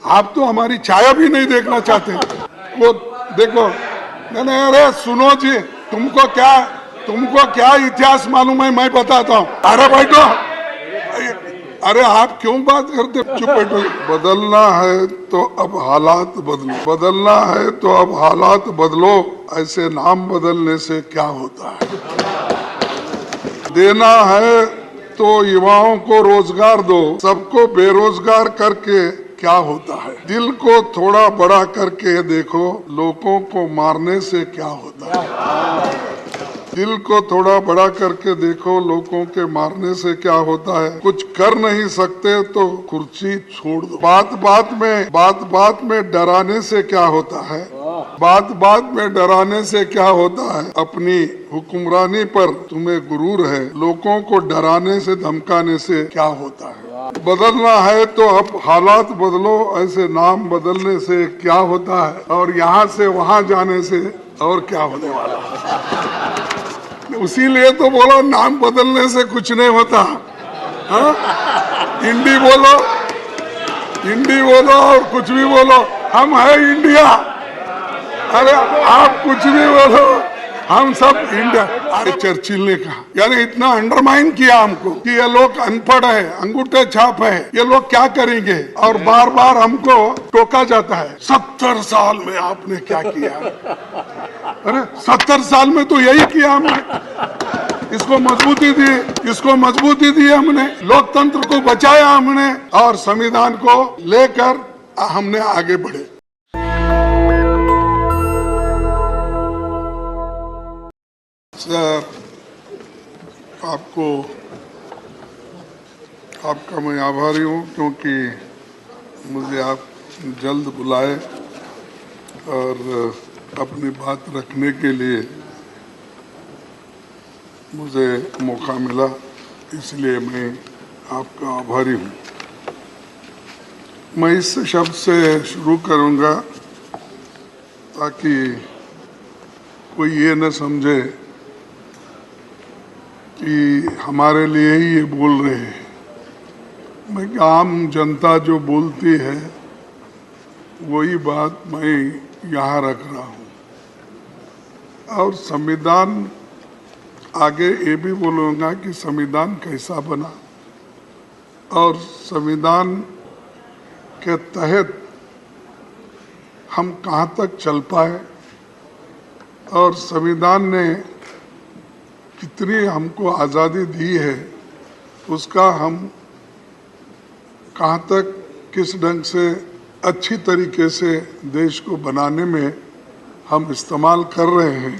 आप तो हमारी छाया भी नहीं देखना चाहते। वो देखो, नहीं अरे सुनो जी, तुमको क्या इतिहास मालूम है, मैं बताता हूँ। अरे बैठो, अरे आप क्यों बात करते, चुप बैठो। बदलना है तो अब हालात बदलो, बदलना है तो अब हालात बदलो, ऐसे नाम बदलने से क्या होता है। देना है तो युवाओं को रोजगार दो, सबको बेरोजगार करके क्या होता है। दिल को थोड़ा बड़ा करके देखो, लोगों को मारने से क्या होता है। दिल को थोड़ा बड़ा करके देखो, लोगों के मारने से क्या होता है। कुछ कर नहीं सकते तो कुर्सी छोड़ दो। बात बात में डराने से क्या होता है। बात बात में डराने से क्या होता है। अपनी हुक्मरानी पर तुम्हें गुरूर है, लोगों को डराने से धमकाने से क्या होता है। बदलना है तो अब हालात बदलो, ऐसे नाम बदलने से क्या होता है, और यहाँ से वहाँ जाने से और क्या होने वाला है। उसीलिए तो बोलो, नाम बदलने से कुछ नहीं होता। हाँ, हिंदी बोलो और कुछ भी बोलो, हम है इंडिया। अरे आप कुछ भी बोलो, हम सब इंडिया। अरे चर्चिल ने कहा, यानी इतना अंडरमाइन किया हमको कि ये लोग अनपढ़ है, अंगूठे छाप है, ये लोग क्या करेंगे, और बार बार हमको टोका जाता है। 70 साल में आपने क्या किया। अरे 70 साल में तो यही किया हमने। इसको मजबूती दी हमने, लोकतंत्र को बचाया हमने, और संविधान को लेकर हमने आगे बढ़े। सर, आपका मैं आभारी हूँ, क्योंकि मुझे आप जल्द बुलाए और अपनी बात रखने के लिए मुझे मौका मिला, इसलिए मैं आपका आभारी हूँ। मैं इस शब्द से शुरू करूँगा ताकि कोई ये न समझे कि हमारे लिए ही ये बोल रहे हैं। मैं आम जनता जो बोलती है वही बात मैं यहाँ रख रहा हूँ। और संविधान, आगे ये भी बोलूँगा कि संविधान कैसा बना और संविधान के तहत हम कहाँ तक चल पाए, और संविधान ने कितनी हमको आज़ादी दी है, उसका हम कहाँ तक किस ढंग से अच्छी तरीके से देश को बनाने में हम इस्तेमाल कर रहे हैं,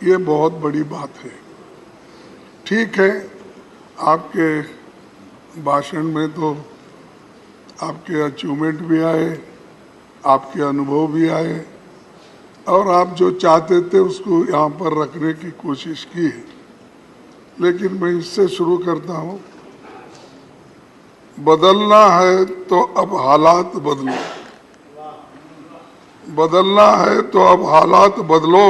ये बहुत बड़ी बात है। ठीक है, आपके भाषण में तो आपके अचीवमेंट भी आए, आपके अनुभव भी आए, और आप जो चाहते थे उसको यहाँ पर रखने की कोशिश की है। लेकिन मैं इससे शुरू करता हूँ। बदलना है तो अब हालात बदलो, बदलना है तो अब हालात बदलो,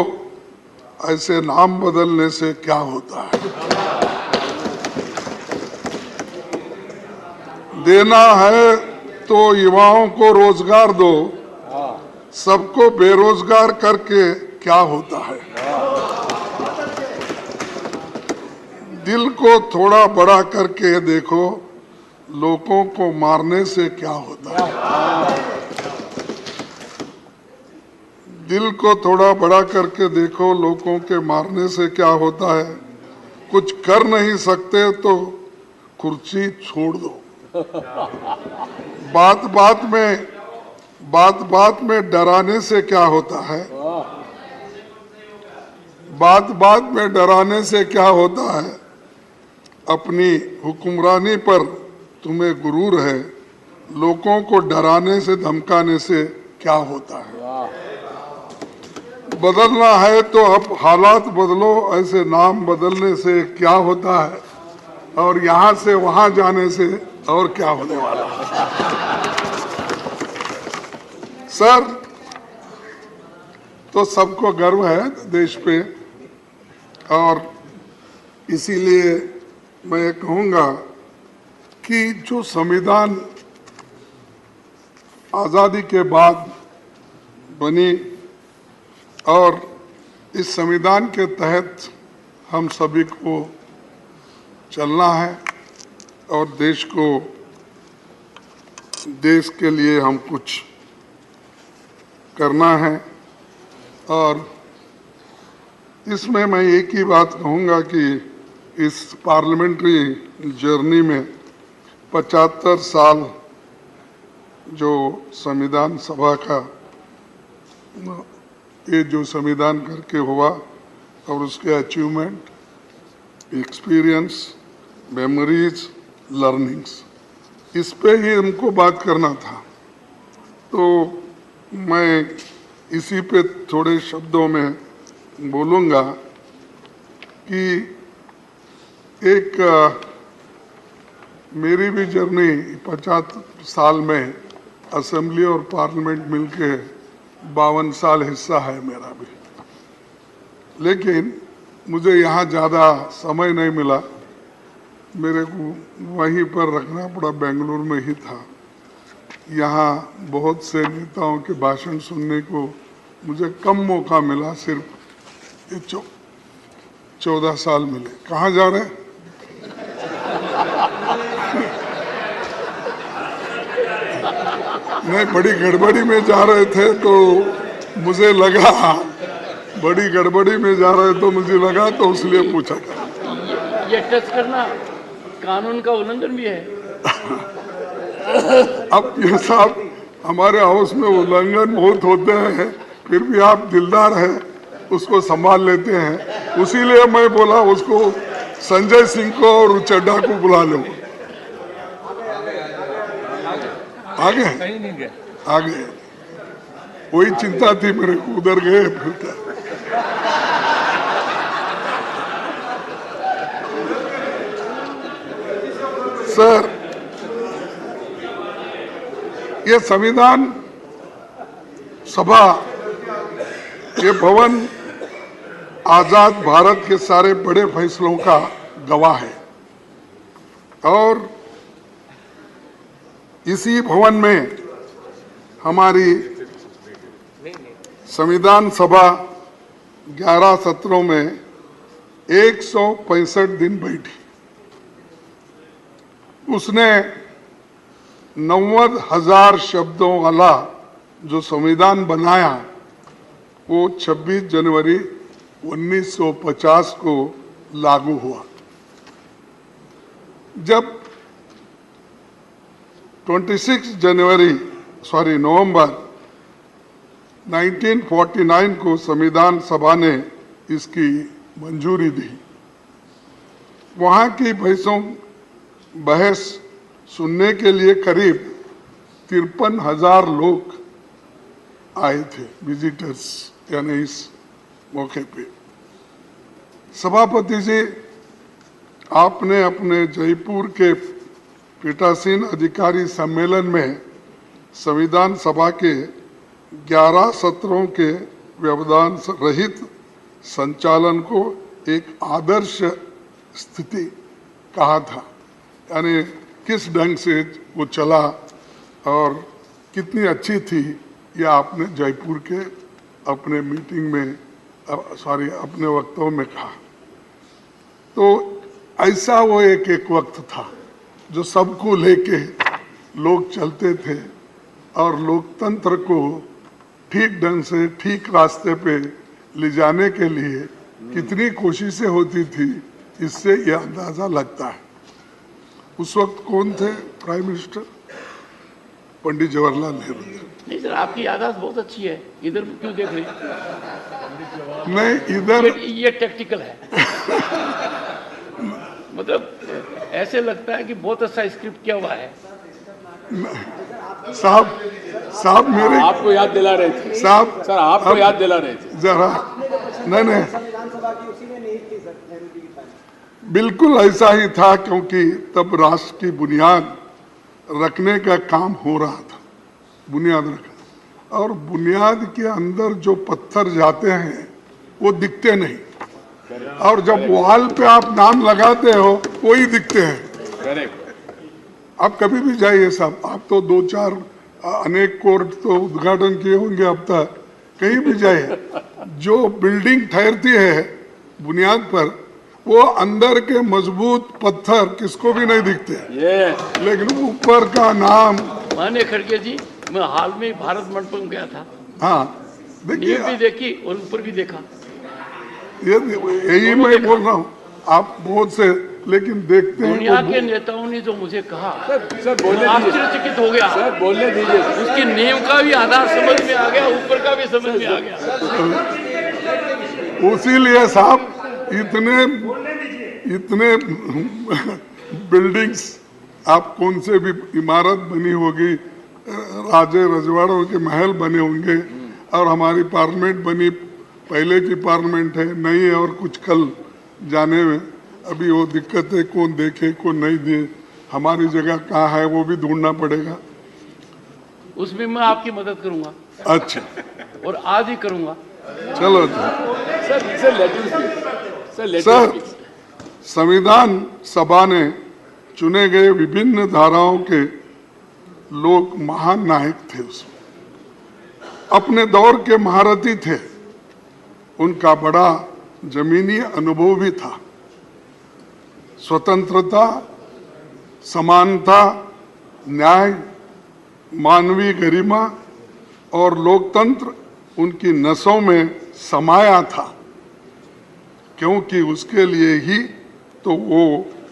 ऐसे नाम बदलने से क्या होता है। देना है तो युवाओं को रोजगार दो, सबको बेरोजगार करके क्या होता है। दिल को थोड़ा बड़ा करके देखो, लोगों को मारने से क्या होता है। दिल को थोड़ा बड़ा करके देखो, लोगों के मारने से क्या होता है। कुछ कर नहीं सकते तो कुर्सी छोड़ दो। बात बात में डराने से क्या होता है। बात बात में डराने से क्या होता है। अपनी हुक्मरानी पर तुम्हें गुरूर है, लोगों को डराने से धमकाने से क्या होता है। बदलना है तो अब हालात बदलो, ऐसे नाम बदलने से क्या होता है, और यहाँ से वहाँ जाने से और क्या होने वाला है। सर, तो सबको गर्व है देश पे, और इसीलिए मैं कहूँगा कि जो संविधान आज़ादी के बाद बनी और इस संविधान के तहत हम सभी को चलना है और देश के लिए हम कुछ करना है। और इसमें मैं एक ही बात कहूँगा कि इस पार्लियामेंट्री जर्नी में 75 साल जो संविधान सभा का ये जो संविधान करके हुआ और उसके अचीवमेंट, एक्सपीरियंस, मेमोरीज, लर्निंग्स, इस पे ही हमको बात करना था। तो मैं इसी पे थोड़े शब्दों में बोलूँगा कि एक मेरी भी जर्नी 50 साल में असेंबली और पार्लियामेंट मिलके 52 साल हिस्सा है मेरा भी, लेकिन मुझे यहाँ ज़्यादा समय नहीं मिला, मेरे को वहीं पर रखना पड़ा, बेंगलुरु में ही था। यहाँ बहुत से नेताओं के भाषण सुनने को मुझे कम मौका मिला, सिर्फ 14 साल मिले। कहाँ जा रहे हैं? नहीं, बड़ी गड़बड़ी में जा रहे थे तो मुझे लगा, बड़ी गड़बड़ी में जा रहे तो मुझे लगा, तो इसलिए पूछा। ये टच करना कानून का उल्लंघन भी है। अब ये साहब हमारे हाउस में उल्लंघन बहुत होते हैं, फिर भी आप दिलदार हैं, उसको संभाल लेते हैं। उसीलिए मैं बोला उसको संजय सिंह को और चड्डा को बुला लो। आगे वही चिंता थी मेरे को, उधर गए फिर क्या। सर, ये संविधान सभा, ये भवन आजाद भारत के सारे बड़े फैसलों का गवाह है और इसी भवन में हमारी संविधान सभा 11 सत्रों में 165 दिन बैठी। उसने 90,000 शब्दों वाला जो संविधान बनाया वो 26 जनवरी 1950 को लागू हुआ। जब 26 नवंबर 1949 को संविधान सभा ने इसकी मंजूरी दी। वहाँ की बहस सुनने के लिए करीब 53,000 लोग आए थे, विजिटर्स, यानी इस मौके पे। सभापति जी, आपने अपने जयपुर के पीठासीन अधिकारी सम्मेलन में संविधान सभा के 11 सत्रों के व्यवधान रहित संचालन को एक आदर्श स्थिति कहा था, यानी किस ढंग से वो चला और कितनी अच्छी थी, यह आपने जयपुर के अपने मीटिंग में अपने वक्तव्य में कहा। तो ऐसा वो एक वक्त था जो सबको लेके लोग चलते थे और लोकतंत्र को ठीक ढंग से ठीक रास्ते पे ले जाने के लिए कितनी कोशिशें होती थी, इससे यह अंदाजा लगता है। उस वक्त कौन थे प्राइम मिनिस्टर? पंडित जवाहरलाल नेहरू। नहीं सर, आपकी याददाश्त बहुत अच्छी है, इधर क्यों देख रहे हैं? नहीं, इधर ये टैक्टिकल है। मतलब ऐसे लगता है कि बहुत अच्छा स्क्रिप्ट किया हुआ है। साहब मेरे आपको याद दिला रहे थे साहब, सर, आपको याद दिला रहे थे जरा। नहीं, बिल्कुल ऐसा ही था, क्योंकि तब राष्ट्र की बुनियाद रखने का काम हो रहा था, बुनियाद रखना। और बुनियाद के अंदर जो पत्थर जाते हैं वो दिखते नहीं, और जब वॉल पे आप नाम लगाते हो वही दिखते हैं। आप कभी भी जाइए साहब, आप तो 2-4 अनेक कोर्ट तो उद्घाटन किए होंगे अब तक, कहीं भी जाए जो बिल्डिंग ठहरती है बुनियाद पर, वो अंदर के मजबूत पत्थर किसको भी नहीं दिखते, यस लेकिन ऊपर का नाम। माने खड़गे जी, मैं हाल में भारत मंडपम गया था, हाँ देखिए, नींव भी देखी और ऊपर भी देखा। यही मैं बोल रहा हूँ, आप बहुत से लेकिन देखते दुनिया हैं के नेताओं ने जो मुझे कहा, सर बोलने दीजिए, आश्चर्यचकित हो गया। सर बोलने दीजिए सर। उसकी नींव का भी आधार समझ में आ गया, ऊपर का भी समझ में आ गया। उसीलिए साहब इतने इतने बिल्डिंग्स, आप कौन से भी इमारत बनी होगी, राजे रजवाड़ों के महल बने होंगे, और हमारी पार्लियामेंट बनी, पहले की पार्लियामेंट है, नई है, और कुछ कल जाने में अभी वो दिक्कत है, कौन देखे कौन नहीं दे, हमारी जगह कहाँ है वो भी ढूंढना पड़ेगा। उसमें मैं आपकी मदद करूंगा, अच्छा और आज ही करूंगा। चलो सर, संविधान सभा ने चुने गए विभिन्न धाराओं के लोग महान नायक थे, उसमें अपने दौर के महारथी थे, उनका बड़ा जमीनी अनुभव भी था। स्वतंत्रता, समानता, न्याय, मानवीय गरिमा और लोकतंत्र उनकी नसों में समाया था, क्योंकि उसके लिए ही तो वो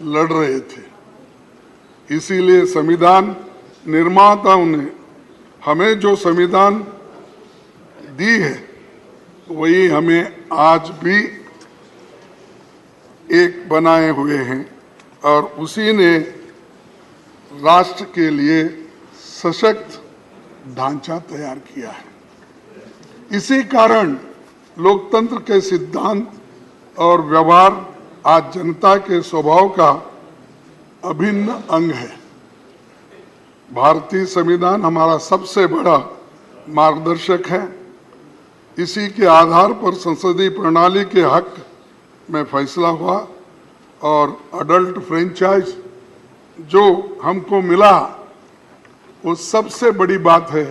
लड़ रहे थे। इसीलिए संविधान निर्माताओं ने हमें जो संविधान दी है, वही हमें आज भी एक बनाए हुए हैं, और उसी ने राष्ट्र के लिए सशक्त ढांचा तैयार किया है। इसी कारण लोकतंत्र के सिद्धांत और व्यवहार आज जनता के स्वभाव का अभिन्न अंग है। भारतीय संविधान हमारा सबसे बड़ा मार्गदर्शक है। इसी के आधार पर संसदीय प्रणाली के हक में फैसला हुआ, और अडल्ट फ्रेंचाइज जो हमको मिला वो सबसे बड़ी बात है,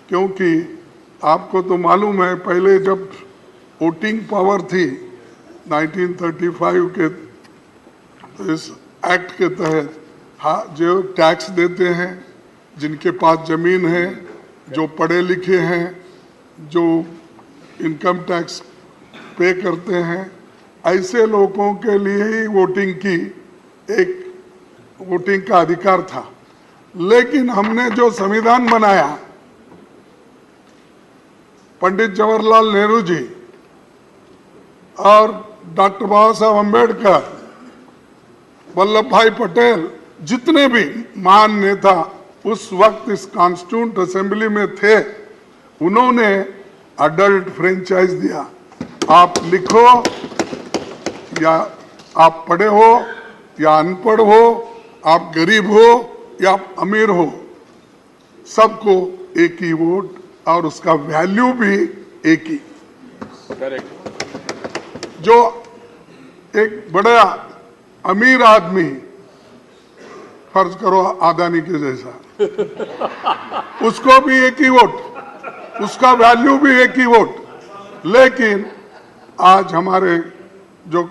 क्योंकि आपको तो मालूम है, पहले जब वोटिंग पावर थी 1935 के इस एक्ट के तहत, हाँ, जो टैक्स देते हैं, जिनके पास जमीन है, जो पढ़े लिखे हैं, जो इनकम टैक्स पे करते हैं, ऐसे लोगों के लिए ही वोटिंग का अधिकार था। लेकिन हमने जो संविधान बनाया, पंडित जवाहरलाल नेहरू जी और डॉक्टर बाबा साहब अम्बेडकर, वल्लभ भाई पटेल, जितने भी महान नेता उस वक्त इस कॉन्स्टिट्यूंट असेंबली में थे, उन्होंने अडल्ट फ्रेंचाइज दिया। आप लिखो या आप पढ़े हो या अनपढ़ हो, आप गरीब हो या आप अमीर हो, सबको एक ही वोट, और उसका वैल्यू भी एक ही। करेक्ट। जो एक बड़ा अमीर आदमी, फर्ज करो अदानी के जैसा, उसको भी एक ही वोट, उसका वैल्यू भी एक ही वोट। लेकिन आज हमारे जो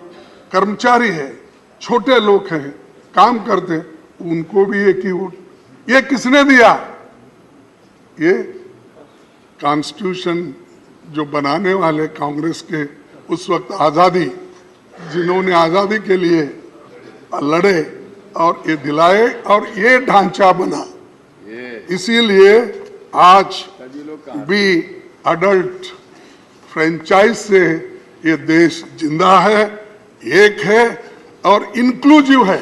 कर्मचारी है, छोटे लोग हैं, काम करते हैं, उनको भी एक ही वोट। ये किसने दिया? ये कॉन्स्टिट्यूशन जो बनाने वाले कांग्रेस के उस वक्त आज़ादी, जिन्होंने आज़ादी के लिए लड़े और ये दिलाए, और ये ढांचा बना। इसीलिए आज भी अडल्ट फ्रेंचाइज से ये देश जिंदा है, एक है और इंक्लूसिव है।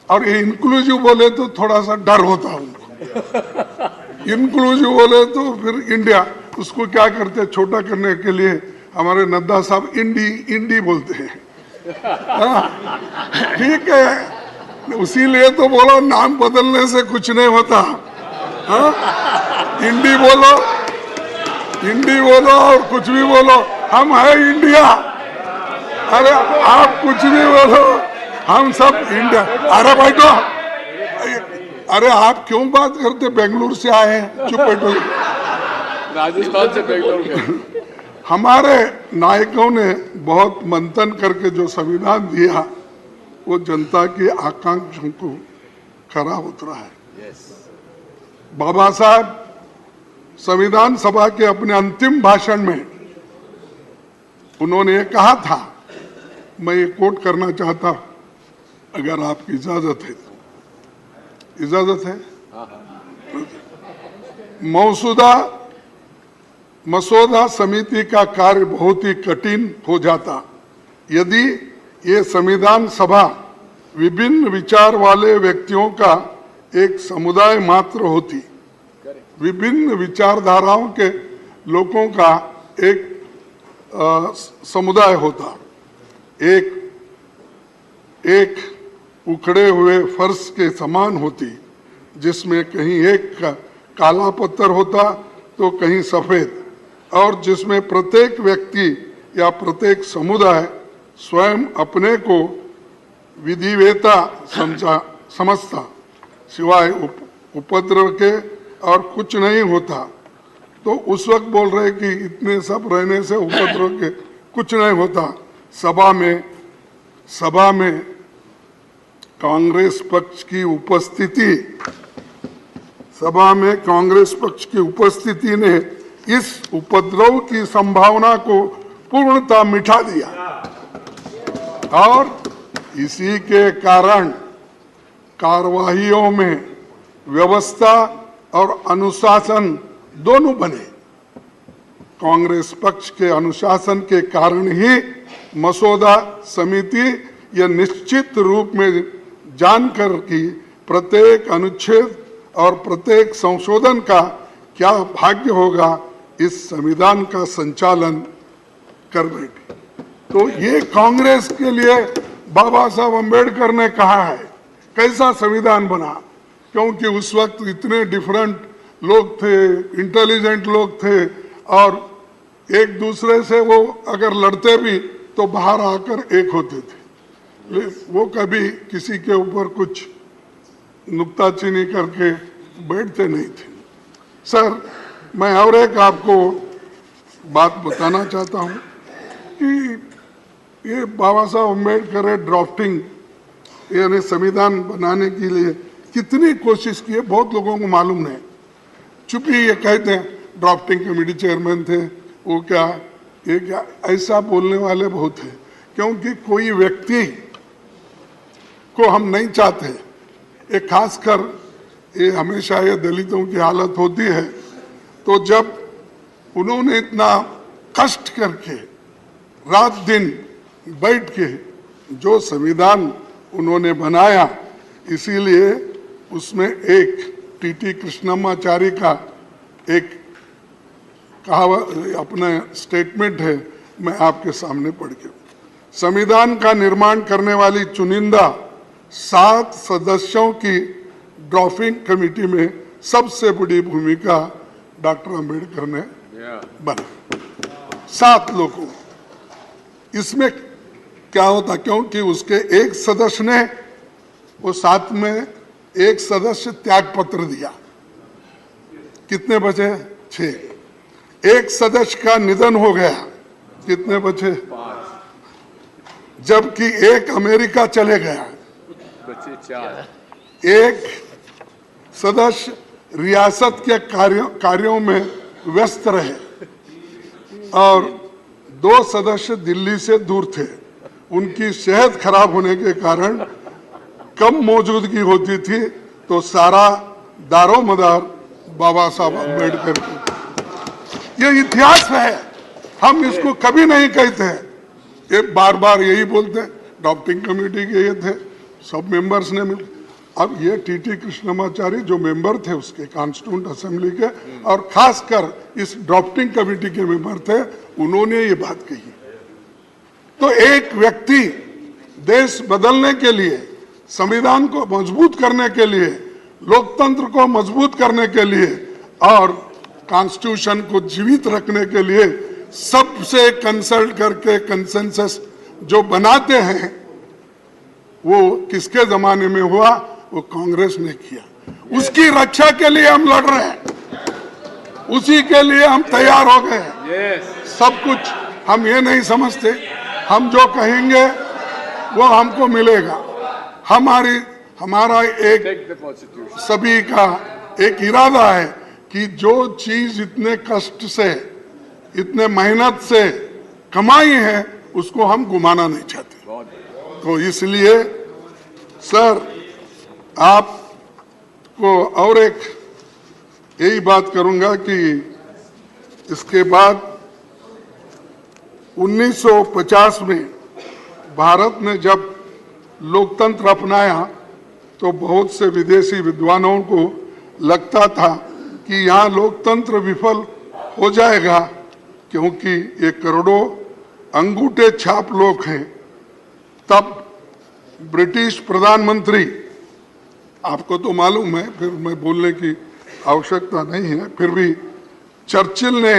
और ये इंक्लूसिव बोले तो थोड़ा सा डर होता है उनको। इंक्लूसिव बोले तो फिर इंडिया, उसको क्या करते हैं छोटा करने के लिए, हमारे नड्डा साहब इंडी बोलते हैं। ठीक है, उसीलिए तो बोलो नाम बदलने से कुछ नहीं होता। इंडी बोलो और कुछ भी बोलो, हम है इंडिया। अरे आप कुछ भी बोलो, हम सब इंडिया। अरे बैठो, अरे आप क्यों बात करते, बेंगलुरु से आए हैं, चुप बैठो। राजस्थान से बेंगलोर गए। हमारे नायकों ने बहुत मंथन करके जो संविधान दिया वो जनता की आकांक्षाओं को खरा उतरा है। बाबा साहब संविधान सभा के अपने अंतिम भाषण में उन्होंने ये कहा था, मैं ये कोट करना चाहता हूं अगर आपकी इजाजत है तो। इजाजत है? मसौदा समिति का कार्य बहुत ही कठिन हो जाता यदि ये संविधान सभा विभिन्न विचार वाले व्यक्तियों का एक समुदाय मात्र होती, विभिन्न विचारधाराओं के लोगों का एक समुदाय होता, एक उखड़े हुए फर्श के समान होती, जिसमें कहीं एक काला पत्थर होता तो कहीं सफेद, और जिसमें प्रत्येक व्यक्ति या प्रत्येक समुदाय स्वयं अपने को विधिवेता समझता, सिवाय उपद्रव के और कुछ नहीं होता। तो उस वक्त बोल रहे कि इतने सब रहने से उपद्रव के कुछ नहीं होता। सभा में कांग्रेस पक्ष की उपस्थिति ने इस उपद्रव की संभावना को पूर्णतः मिटा दिया और इसी के कारण कार्यवाहियों में व्यवस्था और अनुशासन दोनों बने। कांग्रेस पक्ष के अनुशासन के कारण ही मसौदा समिति यह निश्चित रूप में जानकर कि प्रत्येक अनुच्छेद और प्रत्येक संशोधन का क्या भाग्य होगा, इस संविधान का संचालन कर बैठी। तो ये कांग्रेस के लिए बाबा साहब अम्बेडकर ने कहा है कैसा संविधान बना, क्योंकि उस वक्त इतने डिफरेंट लोग थे, इंटेलिजेंट लोग थे, और एक दूसरे से वो अगर लड़ते भी तो बाहर आकर एक होते थे। वो कभी किसी के ऊपर कुछ नुक्ताचीनी करके बैठते नहीं थे। सर, मैं और एक आपको बात बताना चाहता हूँ कि ये बाबा साहब अम्बेडकर ड्राफ्टिंग यानी संविधान बनाने के लिए कितनी कोशिश की है बहुत लोगों को मालूम नहीं। चुपी ये कहते हैं ड्राफ्टिंग कमेटी चेयरमैन थे, वो क्या ये क्या, ऐसा बोलने वाले बहुत हैं, क्योंकि कोई व्यक्ति को हम नहीं चाहते। ये खासकर ये हमेशा ये दलितों की हालत होती है, तो जब उन्होंने इतना कष्ट करके रात दिन बैठ के जो संविधान उन्होंने बनाया, इसीलिए उसमें एक टी कृष्णमाचारी का एक कहावत अपना स्टेटमेंट है, मैं आपके सामने पढ़ के। संविधान का निर्माण करने वाली चुनिंदा 7 सदस्यों की ड्राफ्टिंग कमेटी में सबसे बड़ी भूमिका डॉक्टर अंबेडकर ने बना। 7 लोगों, इसमें क्या होता, क्योंकि उसके एक सदस्य ने वो 7 में एक सदस्य त्याग पत्र दिया, कितने बचे? 6। एक सदस्य का निधन हो गया, कितने बचे? 5। जबकि एक अमेरिका चले गया, बचे 4। एक सदस्य रियासत के कार्यों में व्यस्त रहे और 2 सदस्य दिल्ली से दूर थे। उनकी सेहत खराब होने के कारण कम मौजूदगी होती थी, तो सारा दारोमदार बाबा साहब अम्बेडकर की। ये इतिहास है, हम इसको कभी नहीं कहते हैं। ये बार बार यही बोलते हैं ड्राफ्टिंग कमेटी के ये थे, सब मेंबर्स ने मिल। अब ये टी कृष्णमाचारी जो मेंबर थे उसके कॉन्स्टिट्यूंट असेंबली के, और खासकर इस ड्राफ्टिंग कमेटी के मेंबर थे, उन्होंने ये बात कही। तो एक व्यक्ति देश बदलने के लिए, संविधान को मजबूत करने के लिए, लोकतंत्र को मजबूत करने के लिए और कॉन्स्टिट्यूशन को जीवित रखने के लिए सबसे कंसल्ट करके कंसेंसस जो बनाते हैं, वो किसके जमाने में हुआ? वो कांग्रेस ने किया। उसकी रक्षा के लिए हम लड़ रहे हैं, उसी के लिए हम तैयार हो गए हैं। Yes. सब कुछ हम ये नहीं समझते, हम जो कहेंगे वो हमको मिलेगा। हमारा एक Take the Constitution. सभी का एक इरादा है कि जो चीज इतने कष्ट से, इतने मेहनत से कमाई है, उसको हम गुमाना नहीं चाहते। बहुत बढ़िया। तो इसलिए सर, आपको और एक यही बात करूंगा कि इसके बाद 1950 में भारत ने जब लोकतंत्र अपनाया तो बहुत से विदेशी विद्वानों को लगता था कि यहाँ लोकतंत्र विफल हो जाएगा, क्योंकि ये करोड़ों अंगूठे छाप लोग हैं। तब ब्रिटिश प्रधानमंत्री, आपको तो मालूम है, फिर मैं बोलने की आवश्यकता नहीं है, फिर भी चर्चिल ने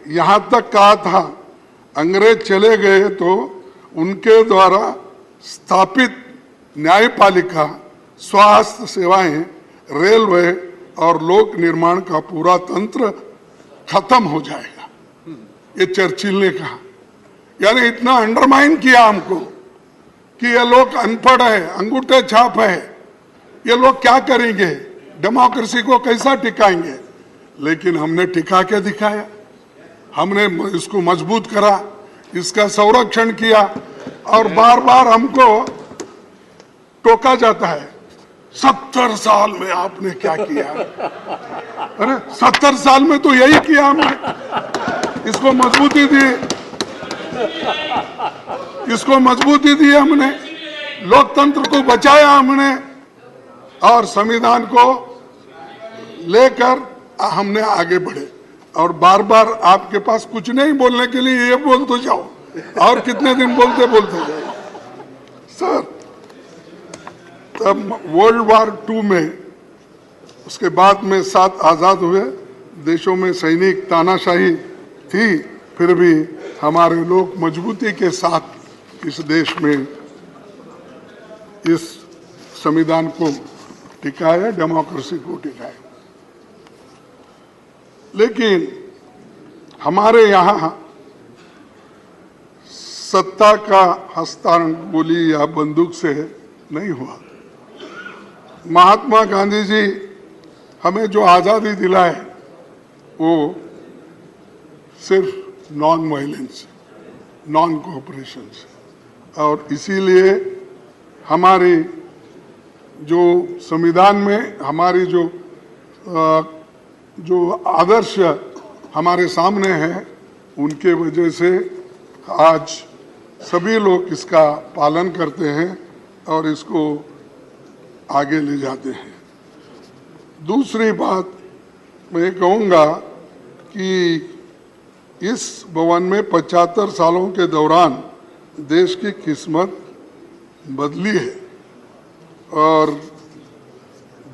यहाँ तक कहा था, अंग्रेज चले गए तो उनके द्वारा स्थापित न्यायपालिका, स्वास्थ्य सेवाएं, रेलवे और लोक निर्माण का पूरा तंत्र खत्म हो जाएगा, ये चर्चिल ने कहा। यानी इतना अंडरमाइन किया हमको कि ये लोग अनपढ़ है, अंगूठे छाप है, ये लोग क्या करेंगे, डेमोक्रेसी को कैसा टिकाएंगे। लेकिन हमने टिका के दिखाया, हमने इसको मजबूत करा, इसका संरक्षण किया, और बार बार हमको टोका जाता है, 70 साल में आपने क्या किया। अरे 70 साल में तो यही किया हमने, इसको मजबूती दी, इसको मजबूती दी हमने, लोकतंत्र को बचाया हमने, और संविधान को लेकर हमने आगे बढ़े। और बार बार आपके पास कुछ नहीं बोलने के लिए, ये बोल तो जाओ, और कितने दिन बोलते बोलते जाओ। सर, तब वर्ल्ड वार 2 में, उसके बाद में 7 आजाद हुए देशों में सैनिक तानाशाही थी, फिर भी हमारे लोग मजबूती के साथ इस देश में इस संविधान को टिकाया, डेमोक्रेसी को टिकाया। लेकिन हमारे यहाँ सत्ता का हस्तांतरण गोली या बंदूक से नहीं हुआ। महात्मा गांधी जी हमें जो आज़ादी दिलाए वो सिर्फ नॉन वायलेंस, नॉन कोऑपरेशन से, और इसीलिए हमारी जो संविधान में हमारी जो आदर्श हमारे सामने हैं, उनके वजह से आज सभी लोग इसका पालन करते हैं और इसको आगे ले जाते हैं। दूसरी बात मैं कहूँगा कि इस भवन में 75 सालों के दौरान देश की किस्मत बदली है और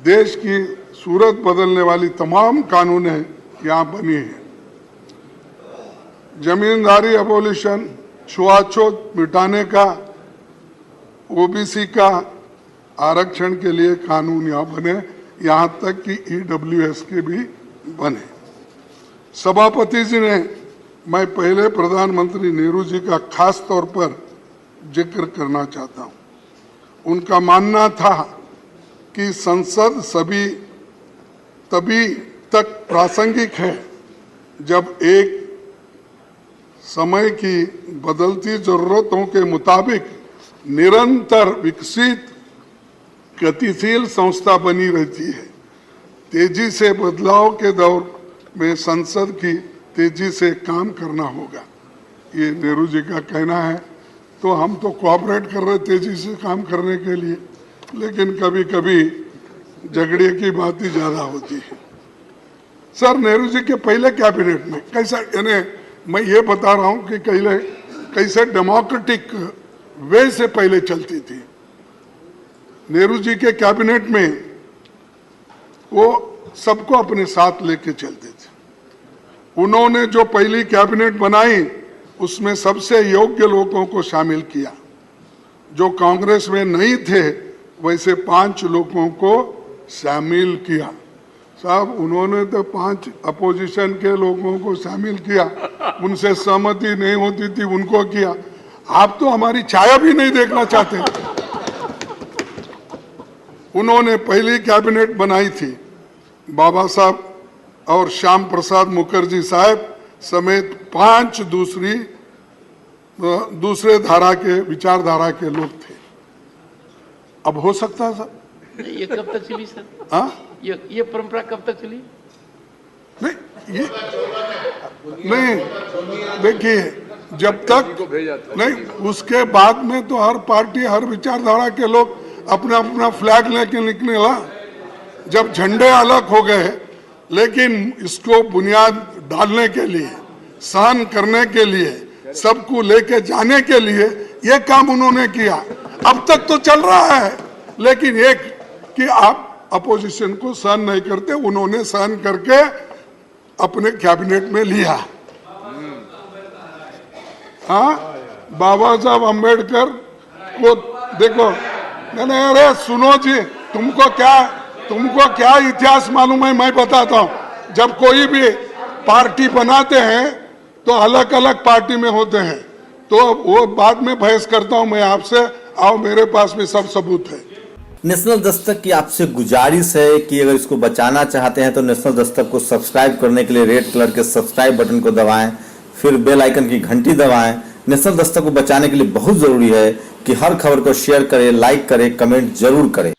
देश की सूरत बदलने वाली तमाम कानूनें यहाँ बनी हैं। जमींदारी एबोलिशन, छुआछूत मिटाने का, ओबीसी का आरक्षण के लिए कानून यहाँ बने, यहाँ तक कि ईडब्ल्यूएस के भी बने। सभापति जी ने, मैं पहले प्रधानमंत्री नेहरू जी का खास तौर पर जिक्र करना चाहता हूँ। उनका मानना था कि संसद तभी तक प्रासंगिक है जब एक समय की बदलती जरूरतों के मुताबिक निरंतर विकसित गतिशील संस्था बनी रहती है। तेजी से बदलाव के दौर में संसद की तेजी से काम करना होगा, ये नेहरू जी का कहना है। तो हम तो कोऑपरेट कर रहे तेजी से काम करने के लिए, लेकिन कभी कभी झगड़े की बात ही ज़्यादा होती है। सर, नेहरू जी के पहले कैबिनेट में कैसा, यानी मैं ये बता रहा हूँ कि कैसे डेमोक्रेटिक वे से पहले चलती थी। नेहरू जी के कैबिनेट में वो सबको अपने साथ लेके चलते थे। उन्होंने जो पहली कैबिनेट बनाई उसमें सबसे योग्य लोगों को शामिल किया। जो कांग्रेस में नहीं थे वैसे 5 लोगों को शामिल किया। साहब उन्होंने तो 5 अपोजिशन के लोगों को शामिल किया, उनसे सहमति नहीं होती थी उनको किया। आप तो हमारी छाया भी नहीं देखना चाहते। उन्होंने पहली कैबिनेट बनाई थी बाबा साहब और श्याम प्रसाद मुखर्जी साहब समेत 5 दूसरे धारा के विचारधारा के लोग थे। अब हो सकता है सर? ये कब तक चली सर? हाँ, ये परंपरा कब तक चली? नहीं ये नहीं, देखिए जब तक नहीं, उसके बाद में तो हर पार्टी हर विचारधारा के लोग अपना अपना फ्लैग लेके निकला। जब झंडे अलग हो गए, लेकिन इसको बुनियाद डालने के लिए, सहन करने के लिए, सबको लेके जाने के लिए ये काम उन्होंने किया। अब तक तो चल रहा है, लेकिन एक कि आप अपोजिशन को सहन नहीं करते, उन्होंने सहन करके अपने कैबिनेट में लिया। हाँ, बाबा साहब अम्बेडकर को देखो, नहीं अरे सुनो जी, तुमको क्या इतिहास मालूम है? मैं बताता हूँ। जब कोई भी पार्टी बनाते हैं तो अलग अलग पार्टी में होते हैं, तो वो बाद में बहस करता हूँ मैं आपसे, आओ मेरे पास में सब सबूत है। नेशनल दस्तक की आपसे गुजारिश है कि अगर इसको बचाना चाहते हैं तो नेशनल दस्तक को सब्सक्राइब करने के लिए रेड कलर के सब्सक्राइब बटन को दबाएं, फिर बेल आइकन की घंटी दबाएं। नेशनल दस्तक को बचाने के लिए बहुत जरूरी है कि हर खबर को शेयर करें, लाइक करें, कमेंट जरूर करें।